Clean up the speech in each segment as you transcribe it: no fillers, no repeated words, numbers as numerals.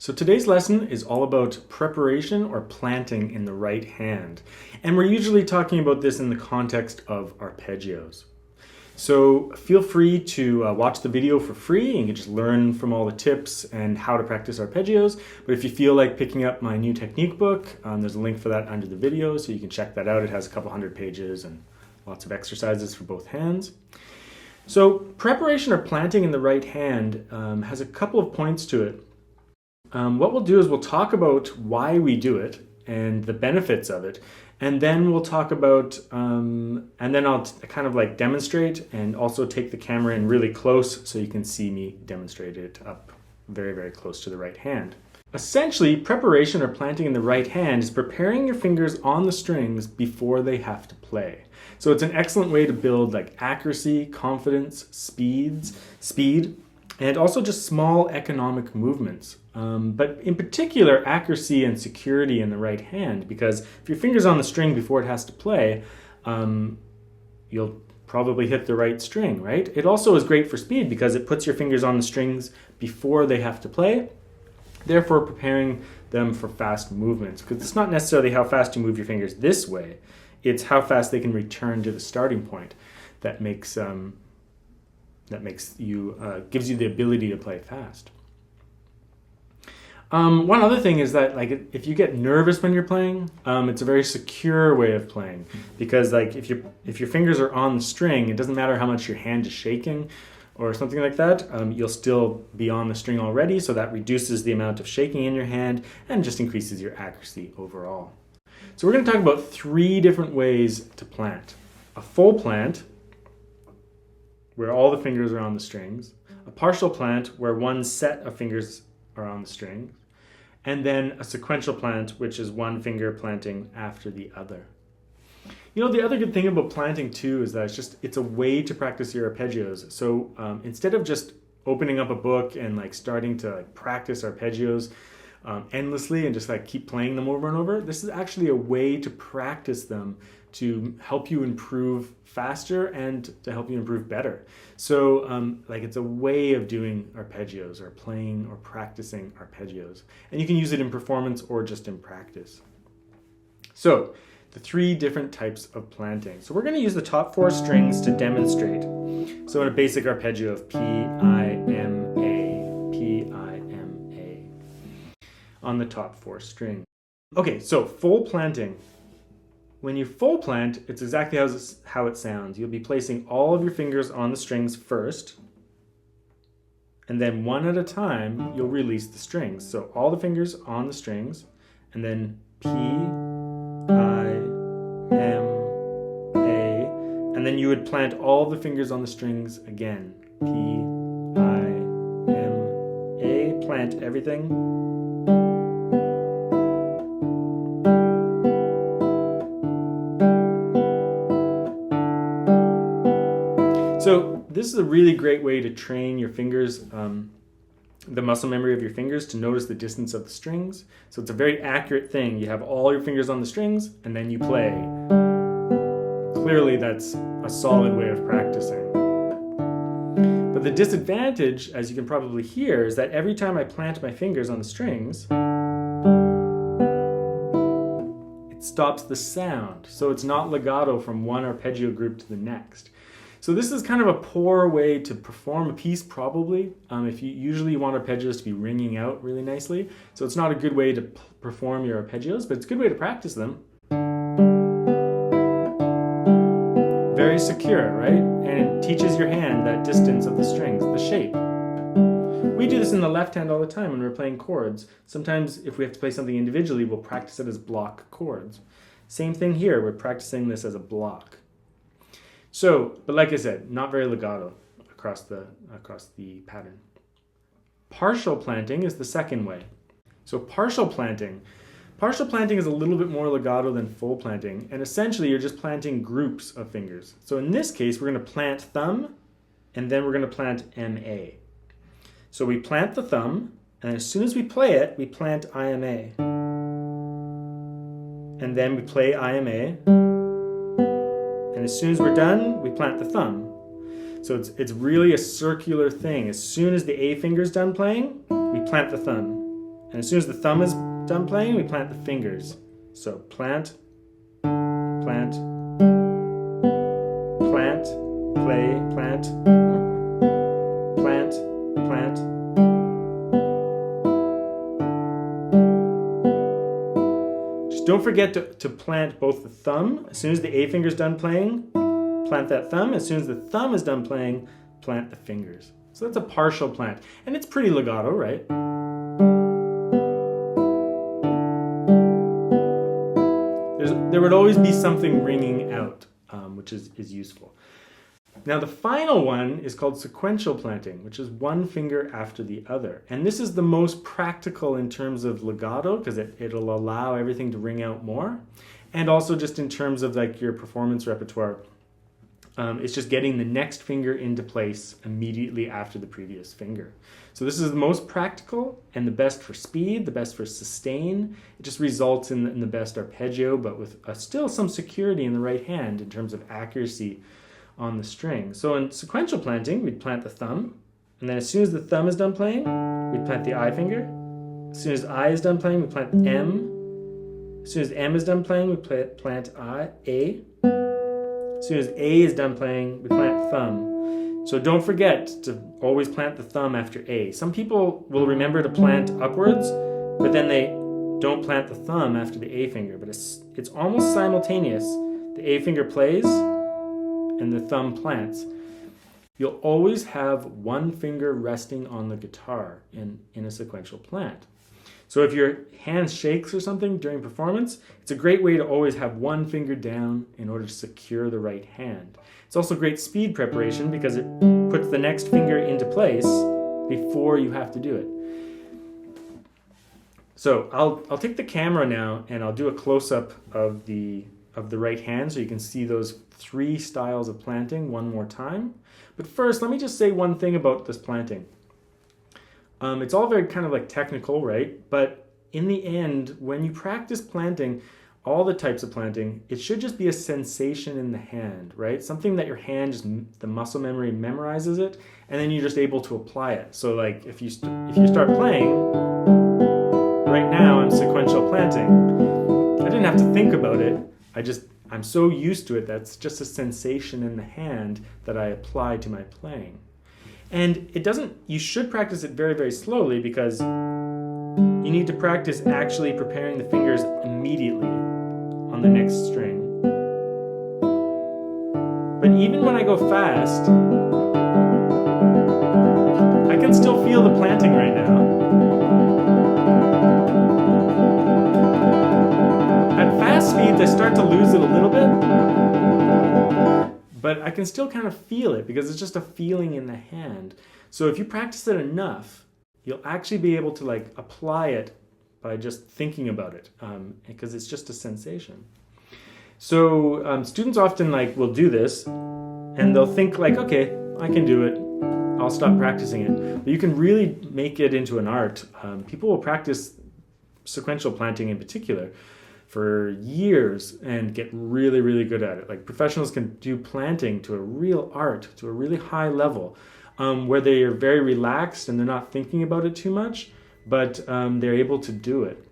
So today's lesson is all about preparation or planting in the right hand. And we're usually talking about this in the context of arpeggios. So feel free to watch the video for free and you can just learn from all the tips and how to practice arpeggios. But if you feel like picking up my new technique book, there's a link for that under the video, so you can check that out. It has a couple hundred pages and lots of exercises for both hands. So preparation or planting in the right hand has a couple of points to it. What we'll do is we'll talk about why we do it and the benefits of it, and then we'll talk about, and then I'll kind of like demonstrate and also take the camera in really close so you can see me demonstrate it up very, very close to the right hand. Essentially, preparation or planting in the right hand is preparing your fingers on the strings before they have to play. So it's an excellent way to build like accuracy, confidence, speed, and also just small economic movements. But in particular, accuracy and security in the right hand, because if your finger's on the string before it has to play, you'll probably hit the right string, right? It also is great for speed because it puts your fingers on the strings before they have to play, therefore preparing them for fast movements. Because it's not necessarily how fast you move your fingers this way, it's how fast they can return to the starting point that makes gives you the ability to play fast. One other thing is that if you get nervous when you're playing, it's a very secure way of playing, because like if your fingers are on the string, it doesn't matter how much your hand is shaking or something like that, you'll still be on the string already, so that reduces the amount of shaking in your hand and just increases your accuracy overall. So we're going to talk about 3 different ways to plant. A full plant, where all the fingers are on the strings, a partial plant where one set of fingers are on the strings, and then a sequential plant, which is one finger planting after the other. You know, the other good thing about planting too is that it's a way to practice your arpeggios. So instead of just opening up a book and like starting to practice arpeggios endlessly and just like keep playing them over and over, this is actually a way to practice them to help you improve faster and to help you improve better. So it's a way of doing arpeggios or playing or practicing arpeggios. And you can use it in performance or just in practice. So the 3 different types of planting. So we're going to use the top 4 strings to demonstrate. So in a basic arpeggio of P-I-M-A, P-I-M-A on the top 4 strings. Okay, so full planting. When you full plant, it's exactly how it sounds. You'll be placing all of your fingers on the strings first, and then one at a time, you'll release the strings. So all the fingers on the strings, and then P, I, M, A, and then you would plant all the fingers on the strings again. P, I, M, A, plant everything. So this is a really great way to train your fingers, the muscle memory of your fingers, to notice the distance of the strings. So it's a very accurate thing. You have all your fingers on the strings and then you play. Clearly that's a solid way of practicing. But the disadvantage, as you can probably hear, is that every time I plant my fingers on the strings, it stops the sound. So it's not legato from one arpeggio group to the next. So this is kind of a poor way to perform a piece, probably, if you usually want arpeggios to be ringing out really nicely. So it's not a good way to perform your arpeggios, but it's a good way to practice them. Very secure, right? And it teaches your hand that distance of the strings, the shape. We do this in the left hand all the time when we're playing chords. Sometimes if we have to play something individually, we'll practice it as block chords. Same thing here, we're practicing this as a block. So, but like I said, not very legato across the pattern. Partial planting is the second way. So partial planting is a little bit more legato than full planting, and essentially you're just planting groups of fingers. So in this case, we're going to plant thumb, and then we're going to plant MA. So we plant the thumb, and as soon as we play it, we plant IMA. And then we play IMA. And as soon as we're done, we plant the thumb. So it's really a circular thing. As soon as the A finger's done playing, we plant the thumb. And as soon as the thumb is done playing, we plant the fingers. So plant, plant, plant, play, plant, plant, plant. Just don't forget to plant both the thumb. As soon as the A finger is done playing, plant that thumb. As soon as the thumb is done playing, plant the fingers. So that's a partial plant. And it's pretty legato, right? There would always be something ringing out, which is useful. Now the final one is called sequential planting, which is one finger after the other. And this is the most practical in terms of legato because it'll allow everything to ring out more. And also just in terms of like your performance repertoire, it's just getting the next finger into place immediately after the previous finger. So this is the most practical and the best for speed, the best for sustain. It just results in the best arpeggio, but with still some security in the right hand in terms of accuracy on the string. So in sequential planting, we'd plant the thumb, and then as soon as the thumb is done playing, we'd plant the I finger. As soon as I is done playing, we plant M. As soon as M is done playing, we plant A. As soon as A is done playing, we plant thumb. So don't forget to always plant the thumb after A. Some people will remember to plant upwards, but then they don't plant the thumb after the A finger. But it's almost simultaneous. The A finger plays and the thumb plants. You'll always have one finger resting on the guitar in a sequential plant. So if your hand shakes or something during performance, it's a great way to always have one finger down in order to secure the right hand. It's also great speed preparation because it puts the next finger into place before you have to do it. So I'll take the camera now and I'll do a close-up of the right hand so you can see those three styles of planting one more time. But first, let me just say one thing about this planting. It's all very kind of like technical, right? But in the end, when you practice planting, all the types of planting, it should just be a sensation in the hand, right? Something that your hand, just the muscle memory memorizes it, and then you're just able to apply it. So like if you start playing, right now I'm sequential planting. I didn't have to think about it. I'm so used to it that's just a sensation in the hand that I apply to my playing. And you should practice it very, very slowly because you need to practice actually preparing the fingers immediately on the next string. But even when I go fast, I can still feel the planting right now. At fast speeds, I start to lose it a little bit. But I can still kind of feel it because it's just a feeling in the hand. So if you practice it enough, you'll actually be able to like apply it by just thinking about it because it's just a sensation. So students often will do this and they'll think like, okay, I can do it. I'll stop practicing it. But you can really make it into an art. People will practice sequential planting in particular for years and get really, really good at it. Like professionals can do planting to a real art, to a really high level, where they are very relaxed and they're not thinking about it too much, but they're able to do it.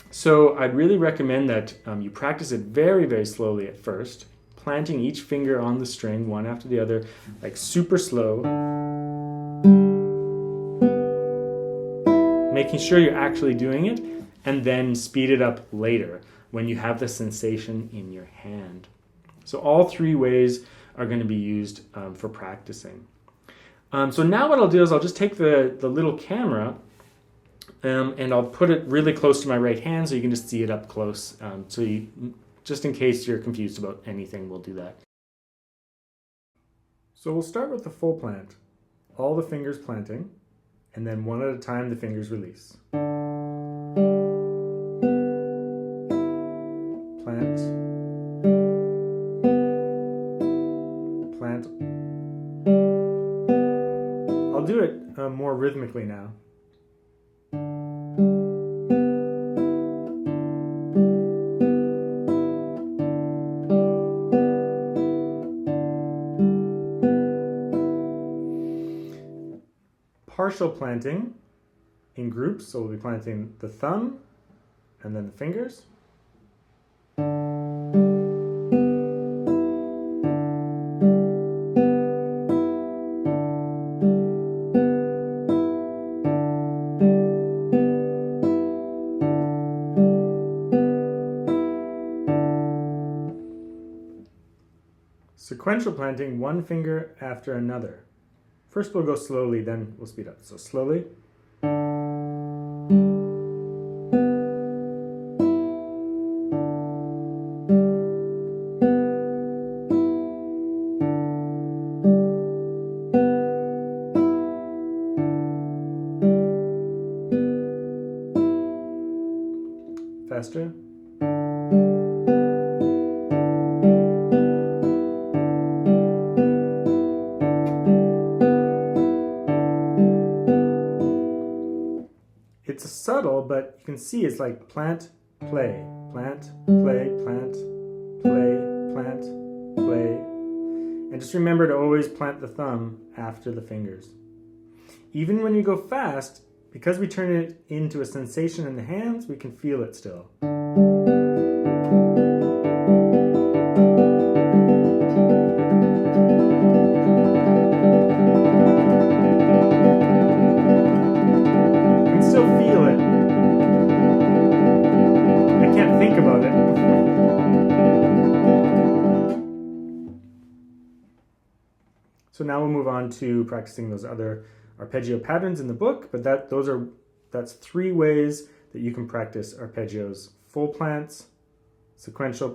So I'd really recommend that you practice it very, very slowly at first, planting each finger on the string, one after the other, like super slow, making sure you're actually doing it, and then speed it up later when you have the sensation in your hand. So all three ways are going to be used for practicing. So now what I'll do is I'll just take the little camera and I'll put it really close to my right hand so you can just see it up close. Just in case you're confused about anything, we'll do that. So we'll start with the full plant. All the fingers planting, and then one at a time the fingers release. Plant, plant. I'll do it more rhythmically now. Partial planting in groups. So we'll be planting the thumb and then the fingers. Sequential planting, one finger after another. First we'll go slowly, then we'll speed up. So slowly. Faster. It's subtle, but you can see it's like plant, play, plant, play, plant, play, plant, play. And just remember to always plant the thumb after the fingers. Even when you go fast, because we turn it into a sensation in the hands, we can feel it still. So now we'll move on to practicing those other arpeggio patterns in the book, but that's 3 ways that you can practice arpeggios: full plants, sequential,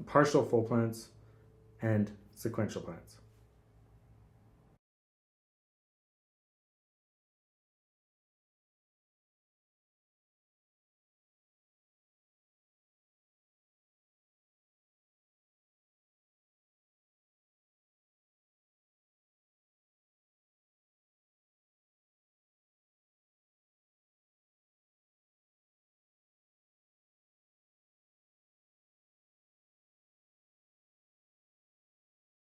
partial full plants, and sequential plants.